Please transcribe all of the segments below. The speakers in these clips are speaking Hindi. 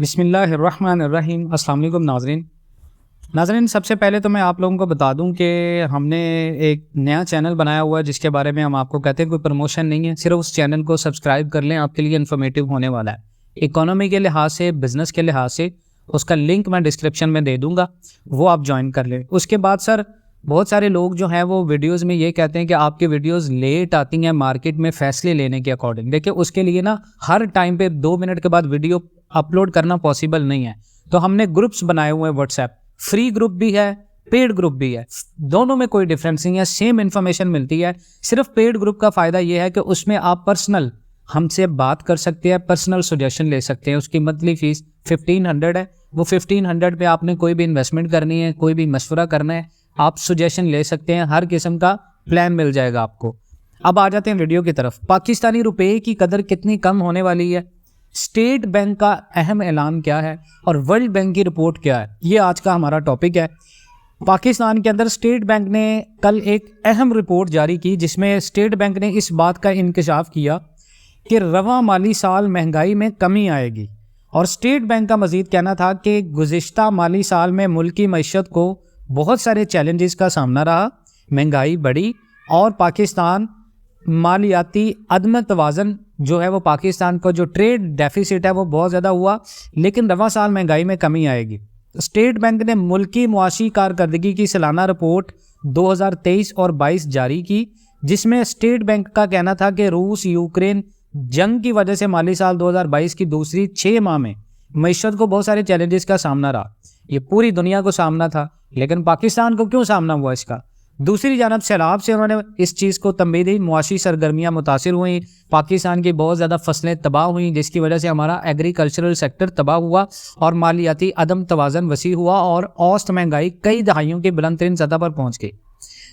बिस्मिल्लाहिर्रहमानिर्रहीम। अस्सलाम वालेकुम नाज़रीन, सबसे पहले तो मैं आप लोगों को बता दूं कि हमने एक नया चैनल बनाया हुआ है जिसके बारे में हम आपको कहते हैं, कोई प्रमोशन नहीं है, सिर्फ उस चैनल को सब्सक्राइब कर लें, आपके लिए इन्फॉर्मेटिव होने वाला है। इकोनॉमी के लिहाज से, बिजनेस के लिहाज से, उसका लिंक मैं डिस्क्रिप्शन में दे दूंगा, वो आप ज्वाइन कर लें। उसके बाद सर, बहुत सारे लोग जो हैं वो वीडियोस में ये कहते हैं कि आपकी वीडियोस लेट आती हैं मार्केट में फैसले लेने के अकॉर्डिंग। देखिए, उसके लिए ना हर टाइम पे 2 मिनट के बाद वीडियो अपलोड करना पॉसिबल नहीं है। तो हमने ग्रुप्स बनाए हुए हैं, व्हाट्सएप फ्री ग्रुप भी है, पेड ग्रुप भी है, दोनों में कोई डिफरेंस नहीं है, सेम इन्फॉर्मेशन मिलती है। सिर्फ पेड ग्रुप का फायदा यह है कि उसमें आप पर्सनल हमसे बात कर सकते हैं, पर्सनल सजेशन ले सकते हैं। उसकी मंथली फीस 1500 है। वो 1500 पे आपने कोई भी इन्वेस्टमेंट करनी है, कोई भी मशवरा करना है, आप सजेशन ले सकते हैं, हर किस्म का प्लान मिल जाएगा आपको। अब आ जाते हैं वीडियो की तरफ। पाकिस्तानी रुपए की कदर कितनी कम होने वाली है, स्टेट बैंक का अहम ऐलान क्या है और वर्ल्ड बैंक की रिपोर्ट क्या है, ये आज का हमारा टॉपिक है। पाकिस्तान के अंदर स्टेट बैंक ने कल एक अहम रिपोर्ट जारी की, जिसमें स्टेट बैंक ने इस बात का इंकशाफ किया कि रवां माली साल महंगाई में कमी आएगी। और स्टेट बैंक का मजीद कहना था कि गुज़िश्ता माली साल में मुल्की मईशत को बहुत सारे चैलेंजेस का सामना रहा, महंगाई बढ़ी और पाकिस्तान मालियाती अदम तवाज़न जो है वो, पाकिस्तान का जो ट्रेड डेफिसिट है वो बहुत ज़्यादा हुआ, लेकिन रवां साल महंगाई में कमी आएगी। स्टेट बैंक ने मुल्की मुआशी कारकर्दगी की सालाना रिपोर्ट 2023 और 22 जारी की, जिसमें स्टेट बैंक का कहना था कि रूस यूक्रेन जंग की वजह से माली साल 2022 की दूसरी 6 माह में मईशत को बहुत सारे चैलेंजेस का सामना रहा। ये पूरी दुनिया को सामना था, लेकिन पाकिस्तान को क्यों सामना हुआ इसका? दूसरी जानब सैलाब से उन्होंने इस चीज़ को तंबीह दी, मुआशी सरगर्मियाँ मुतासिर हुई, पाकिस्तान की बहुत ज़्यादा फसलें तबाह हुई, जिसकी वजह से हमारा एग्रीकल्चरल सेक्टर तबाह हुआ और मालियाती अदम तवाज़न वसी हुआ और औसत महंगाई कई दहाइयों की बुलंद तरीन सतह पर पहुँच गई।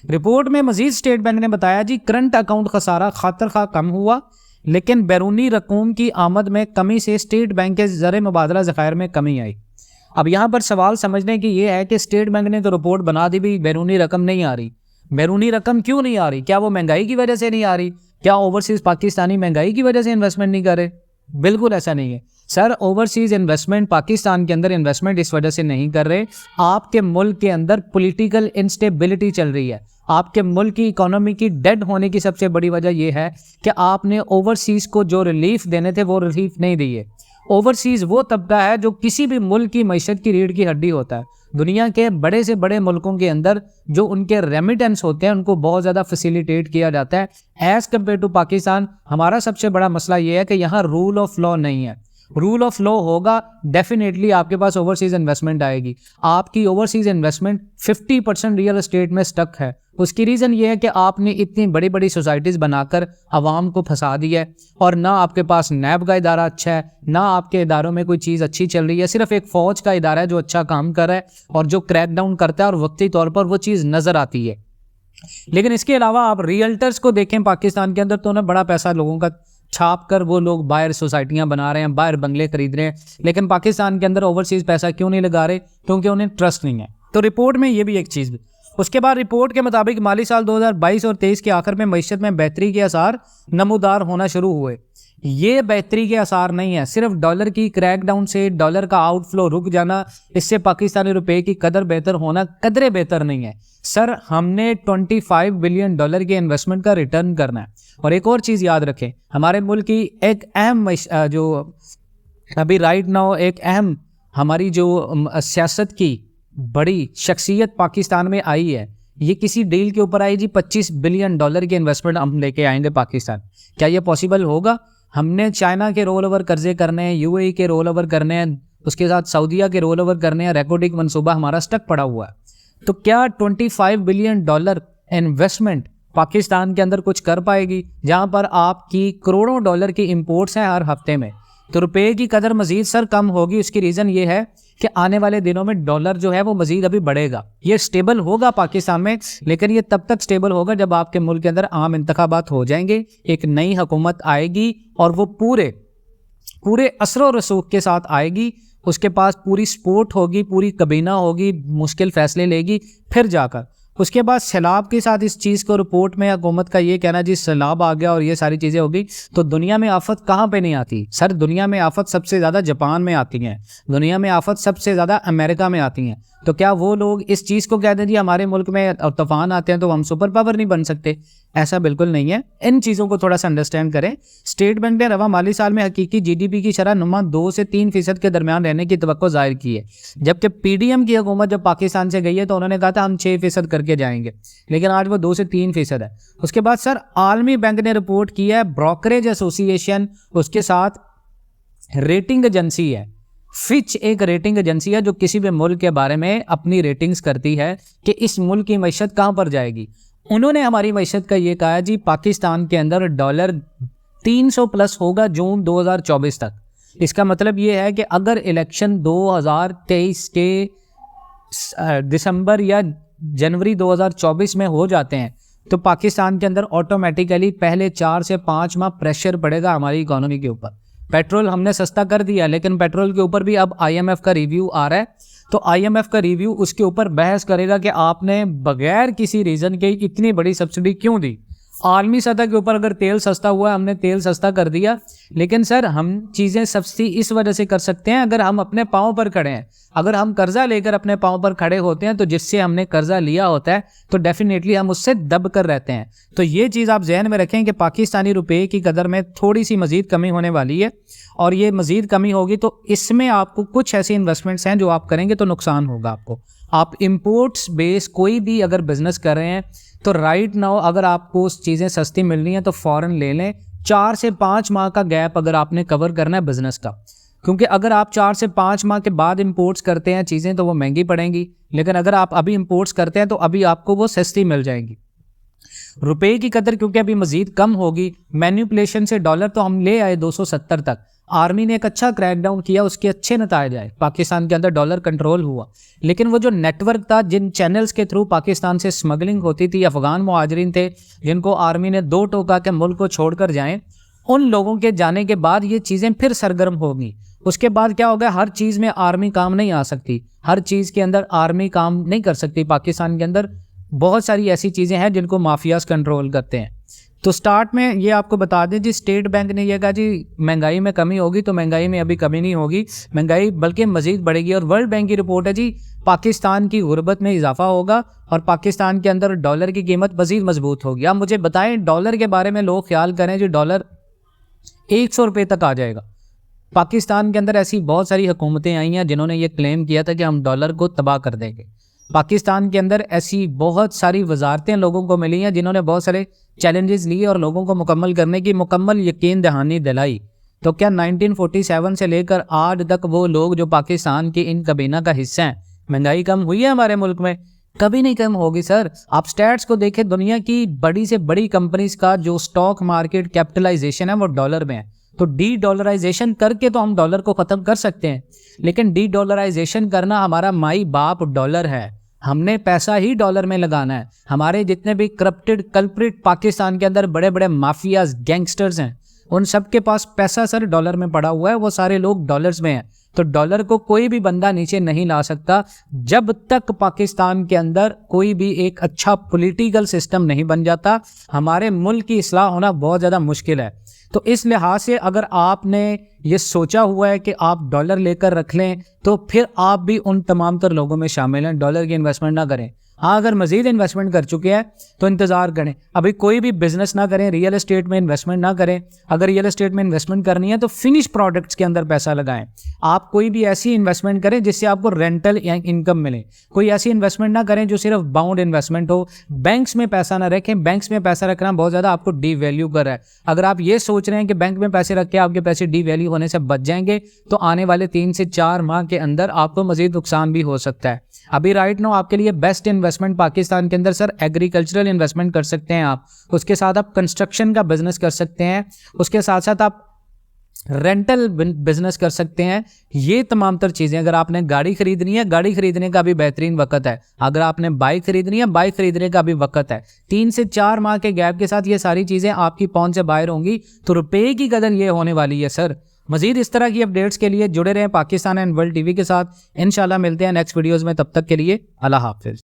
रिपोर्ट में मजीद स्टेट बैंक ने बताया, जी करंट अकाउंट खसारा खातर खा कम हुआ, लेकिन बैरूनी रकूम की आमद में कमी से स्टेट बैंक के ज़र मुबादला ज़खायर में कमी आई। अब यहाँ पर सवाल समझने की ये है कि स्टेट बैंक ने तो रिपोर्ट बना दी भी, बैरूनी रकम नहीं आ रही। बैरूनी रकम क्यों नहीं आ रही? क्या वो महंगाई की वजह से नहीं आ रही? क्या ओवरसीज पाकिस्तानी महंगाई की वजह से इन्वेस्टमेंट नहीं कर रहे? बिल्कुल ऐसा नहीं है सर। ओवरसीज इन्वेस्टमेंट, पाकिस्तान के अंदर इन्वेस्टमेंट इस वजह से नहीं कर रहे, आपके मुल्क के अंदर पॉलिटिकल इंस्टेबिलिटी चल रही है। आपके मुल्क की इकोनॉमी की डेड होने की सबसे बड़ी वजह यह है कि आपने ओवरसीज को जो रिलीफ देने थे वो रिलीफ नहीं दिए। ओवरसीज वो तबका है जो किसी भी मुल्क की मईशत की रीढ़ की हड्डी होता है। दुनिया के बड़े से बड़े मुल्कों के अंदर जो उनके रेमिटेंस होते हैं उनको बहुत ज़्यादा फैसिलिटेट किया जाता है एज़ कम्पेयर टू पाकिस्तान। हमारा सबसे बड़ा मसला ये है कि यहाँ रूल ऑफ लॉ नहीं है। रूल ऑफ लॉ होगा, डेफिनेटली आपके पास ओवरसीज इन्वेस्टमेंट आएगी। आपकी ओवरसीज इन्वेस्टमेंट 50% रियल एस्टेट में स्टक है। उसकी रीज़न ये है कि आपने इतनी बड़ी बड़ी सोसाइटीज़ बनाकर आवाम को फंसा दिया है, और ना आपके पास नैब का इदारा अच्छा है, ना आपके इदारों में कोई चीज़ अच्छी चल रही है। सिर्फ एक फ़ौज का इदारा है जो अच्छा काम कर रहा है और जो क्रैक डाउन करता है, और वक्ती तौर पर वो चीज़ नज़र आती है। लेकिन इसके अलावा आप रियल्टर्स को देखें पाकिस्तान के अंदर, तो उन्हें बड़ा पैसा लोगों का छाप कर वो लोग बाहर सोसाइटियां बना रहे हैं, बाहर बंगले खरीद रहे हैं। लेकिन पाकिस्तान के अंदर ओवरसीज पैसा क्यों नहीं लगा रहे? क्योंकि उन्हें ट्रस्ट नहीं है। तो रिपोर्ट में ये भी एक चीज़। उसके बाद रिपोर्ट के मुताबिक माली साल 2022 और 23 के आखिर में मईशत में बेहतरी के आसार नमूदार होना शुरू हुए। ये बेहतरी के आसार नहीं है, सिर्फ डॉलर की क्रैकडाउन से डॉलर का आउटफ्लो रुक जाना, इससे पाकिस्तानी रुपए की कदर बेहतर होना कदरे बेहतर नहीं है सर। हमने 25 बिलियन डॉलर के इन्वेस्टमेंट का रिटर्न करना है। और एक और चीज़ याद रखें, हमारे मुल्क की एक अहम जो अभी राइट नाउ एक अहम हमारी जो सियासत की बड़ी शख्सियत पाकिस्तान में आई है, ये किसी डील के ऊपर आई जी। 25 बिलियन डॉलर के इन्वेस्टमेंट हम लेके आएंगे पाकिस्तान। क्या ये पॉसिबल होगा? हमने चाइना के रोल ओवर कर्जे करने हैं, यूएई के रोल ओवर करने हैं, उसके साथ सऊदीया के रोल ओवर करने हैं, रेकॉर्डिंग मनसूबा हमारा स्टक पड़ा हुआ है। तो क्या 25 बिलियन डॉलर इन्वेस्टमेंट पाकिस्तान के अंदर कुछ कर पाएगी, जहां पर आपकी करोड़ों डॉलर की इंपोर्ट्स हैं हर हफ्ते में? तो रुपए की कदर मजीद सर कम होगी। उसकी रीज़न ये है कि आने वाले दिनों में डॉलर जो है वो मजीद अभी बढ़ेगा। ये स्टेबल होगा पाकिस्तान में, लेकिन ये तब तक स्टेबल होगा जब आपके मुल्क के अंदर आम इंतखाबात हो जाएंगे, एक नई हुकूमत आएगी और वो पूरे असर रसूख के साथ आएगी। उसके पास पूरी सपोर्ट होगी, पूरी कबीना होगी, मुश्किल फैसले लेगी, फिर जाकर उसके बाद सैलाब के साथ इस चीज़ को रिपोर्ट में हुकूमत का ये कहना जी सैलाब आ गया और ये सारी चीज़ें होगी, तो दुनिया में आफत कहाँ पे नहीं आती सर? दुनिया में आफत सबसे ज़्यादा जापान में आती हैं, दुनिया में आफत सबसे ज़्यादा अमेरिका में आती हैं। तो क्या वो लोग इस चीज़ को कह दें जी हमारे मुल्क में तूफान आते हैं तो हम सुपर पावर नहीं बन सकते? ऐसा बिल्कुल नहीं है। इन चीज़ों को थोड़ा सा अंडरस्टैंड करें। स्टेट बैंक ने रवा माली साल में हकीकी जीडीपी की शरह नुमा 2 से 3% के दरमियान रहने की तवक्को जाहिर की है, जबकि पीडीएम की हुकूमत जब पाकिस्तान से गई है तो उन्होंने कहा था हम 6% करके जाएंगे, लेकिन आज वो 2 से 3% है। उसके बाद सर आलमी बैंक ने रिपोर्ट की है, ब्रोकरेज एसोसिएशन उसके साथ रेटिंग एजेंसी है, फिच एक रेटिंग एजेंसी है जो किसी भी मुल्क के बारे में अपनी रेटिंग्स करती है कि इस मुल्क की मईशत कहाँ पर जाएगी। उन्होंने हमारी मईशत का ये कहा जी पाकिस्तान के अंदर डॉलर 300 प्लस होगा जून 2024 तक। इसका मतलब ये है कि अगर इलेक्शन 2023 के दिसंबर या जनवरी 2024 में हो जाते हैं तो पाकिस्तान के अंदर ऑटोमेटिकली पहले 4 से 5 माह प्रेशर पड़ेगा हमारी इकोनॉमी के ऊपर। पेट्रोल हमने सस्ता कर दिया, लेकिन पेट्रोल के ऊपर भी अब आईएमएफ का रिव्यू आ रहा है, तो आईएमएफ का रिव्यू उसके ऊपर बहस करेगा कि आपने बगैर किसी रीज़न के इतनी बड़ी सब्सिडी क्यों दी। आलमी सतह के ऊपर अगर तेल सस्ता हुआ, हमने तेल सस्ता कर दिया, लेकिन सर हम चीज़ें सस्ती इस वजह से कर सकते हैं अगर हम अपने पाँव पर खड़े हैं। अगर हम कर्जा लेकर अपने पाँव पर खड़े होते हैं तो जिससे हमने कर्जा लिया होता है तो डेफिनेटली हम उससे दब कर रहते हैं। तो ये चीज़ आप जहन में रखें कि पाकिस्तानी रुपये की कदर में थोड़ी सी मज़ीद कमी होने वाली है, और ये मज़ीद कमी होगी तो इसमें आपको कुछ ऐसी इन्वेस्टमेंट्स हैं जो आप करेंगे तो नुकसान होगा आपको। आप इम्पोर्ट्स बेस कोई भी अगर बिज़नेस कर रहे हैं तो राइट नाउ अगर आपको उस चीज़ें सस्ती मिल रही हैं तो फ़ौरन ले लें। 4 से 5 माह का गैप अगर आपने कवर करना है बिज़नेस का, क्योंकि अगर आप 4 से 5 माह के बाद इंपोर्ट्स करते हैं चीज़ें तो वो महंगी पड़ेंगी, लेकिन अगर आप अभी इंपोर्ट्स करते हैं तो अभी आपको वो सस्ती मिल जाएंगी। रुपए की कदर क्योंकि अभी मज़ीद कम होगी, मैनिपुलेशन से डॉलर तो हम ले आए 270 तक, आर्मी ने एक अच्छा क्रैकडाउन किया, उसके अच्छे नतायज आए, पाकिस्तान के अंदर डॉलर कंट्रोल हुआ, लेकिन वो जो नेटवर्क था जिन चैनल्स के थ्रू पाकिस्तान से स्मगलिंग होती थी, अफगान मुहाजिरीन थे जिनको आर्मी ने 2 टोका के मुल्क को छोड़कर जाएं, उन लोगों के जाने के बाद ये चीज़ें फिर सरगर्म होगी। उसके बाद क्या होगा, हर चीज़ में आर्मी काम नहीं आ सकती, हर चीज़ के अंदर आर्मी काम नहीं कर सकती। पाकिस्तान के अंदर बहुत सारी ऐसी चीज़ें हैं जिनको माफियाज कंट्रोल करते हैं। तो स्टार्ट में ये आपको बता दें जी, स्टेट बैंक ने यह कहा जी महंगाई में कमी होगी, तो महंगाई में अभी कमी नहीं होगी, महंगाई बल्कि मज़ीद बढ़ेगी। और वर्ल्ड बैंक की रिपोर्ट है जी पाकिस्तान की गुर्बत में इजाफा होगा और पाकिस्तान के अंदर डॉलर की कीमत मज़ीद मजबूत होगी। आप मुझे बताएं डॉलर के बारे में लोग ख्याल करें जी डॉलर 100 रुपये तक आ जाएगा। पाकिस्तान के अंदर ऐसी बहुत सारी हुकूमतें आई हैं जिन्होंने ये क्लेम किया था कि हम डॉलर को तबाह कर देंगे। पाकिस्तान के अंदर ऐसी बहुत सारी वजारतें लोगों को मिली हैं जिन्होंने बहुत सारे चैलेंजेस लिए और लोगों को मुकम्मल करने की मुकम्मल यकीन दहानी दिलाई। तो क्या 1947 से लेकर आज तक वो लोग जो पाकिस्तान की इन कबीना का हिस्सा हैं, महंगाई कम हुई है हमारे मुल्क में? कभी नहीं कम होगी सर। आप स्टैट्स को देखें, दुनिया की बड़ी से बड़ी कंपनीज का जो स्टॉक मार्केट कैपिटलाइजेशन है वो डॉलर में है। तो डी डॉलराइजेशन करके तो हम डॉलर को ख़त्म कर सकते हैं, लेकिन डी डॉलराइजेशन करना हमारा माई बाप डॉलर है, हमने पैसा ही डॉलर में लगाना है। हमारे जितने भी करप्टेड कल्प्रिट पाकिस्तान के अंदर बड़े बड़े माफियाज गैंगस्टर्स हैं, उन सब के पास पैसा सर डॉलर में पड़ा हुआ है, वो सारे लोग डॉलर्स में हैं। तो डॉलर को कोई भी बंदा नीचे नहीं ला सकता जब तक पाकिस्तान के अंदर कोई भी एक अच्छा पॉलिटिकल सिस्टम नहीं बन जाता। हमारे मुल्क की इस्लाह होना बहुत ज़्यादा मुश्किल है। तो इस लिहाज से अगर आपने ये सोचा हुआ है कि आप डॉलर लेकर रख लें तो फिर आप भी उन तमाम तर लोगों में शामिल हैं, डॉलर की इन्वेस्टमेंट ना करें। हाँ, अगर मज़ीद इन्वेस्टमेंट कर चुके हैं तो इंतज़ार करें, अभी कोई भी बिजनेस ना करें, रियल एस्टेट में इन्वेस्टमेंट ना करें। अगर रियल एस्टेट में इन्वेस्टमेंट करनी है तो फिनिश प्रोडक्ट्स के अंदर पैसा लगाएं। आप कोई भी ऐसी इन्वेस्टमेंट करें जिससे आपको रेंटल इनकम मिले। कोई ऐसी इन्वेस्टमेंट ना करें जो सिर्फ बाउंड इन्वेस्टमेंट हो। बैंक्स में पैसा ना रखें, बैंक्स में पैसा रखना बहुत ज़्यादा आपको डी वैल्यू कर रहा है। अगर आप ये सोच रहे हैं कि बैंक में पैसे रख के आपके पैसे डी वैल्यू होने से बच जाएंगे तो आने वाले 3 से 4 माह के अंदर आपको मज़ीद नुकसान भी हो सकता है। अभी राइट नाउ आपके लिए बेस्ट इन्वेस्टमेंट पाकिस्तान के अंदर सर एग्रीकल्चरल इन्वेस्टमेंट कर सकते हैं आप, उसके साथ आप कंस्ट्रक्शन का बिजनेस कर सकते हैं, उसके साथ साथ आप रेंटल बिजनेस कर सकते हैं। ये तमाम तर चीज़ें, अगर आपने गाड़ी खरीदनी है, गाड़ी खरीदने का भी बेहतरीन वक्त है। अगर आपने बाइक खरीदनी है, बाइक खरीदने का भी वक्त है। 3 से 4 माह के गैप के साथ ये सारी चीज़ें आपकी पहुंच से बाहर होंगी, तो रुपए की कदर ये होने वाली है सर। मजीद इस तरह की अपडेट्स के लिए जुड़े रहें पाकिस्तान एंड वर्ल्ड टीवी के साथ। इंशाल्लाह मिलते हैं नेक्स्ट वीडियोज़ में, तब तक के लिए अल्लाह हाफिज़।